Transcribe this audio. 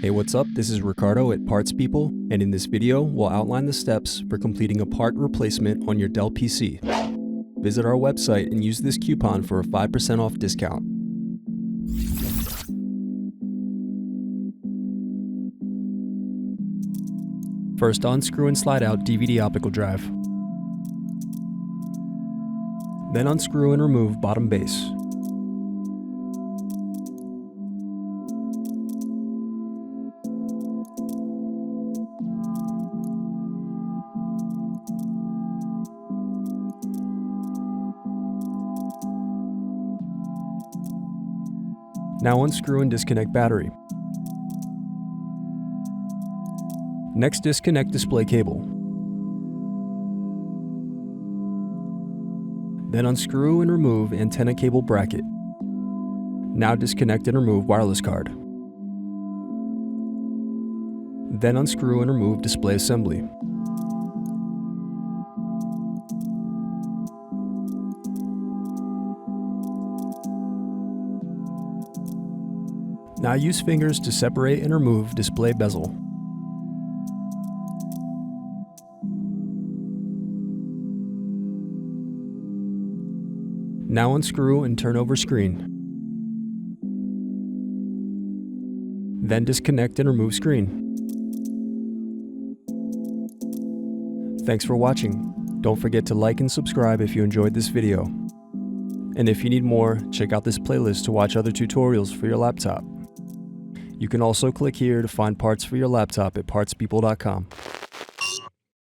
Hey, what's up? This is Ricardo at Parts People, and in this video, we'll outline the steps for completing a part replacement on your Dell PC. Visit our website and use this coupon for a 5% off discount. First, unscrew and slide out DVD optical drive. Then unscrew and remove bottom base. Now unscrew and disconnect battery. Next, disconnect display cable. Then unscrew and remove antenna cable bracket. Now disconnect and remove wireless card. Then unscrew and remove display assembly. Now use fingers to separate and remove display bezel. Now unscrew and turn over screen. Then disconnect and remove screen. Thanks for watching. Don't forget to like and subscribe if you enjoyed this video. And if you need more, check out this playlist to watch other tutorials for your laptop. You can also click here to find parts for your laptop at partspeople.com.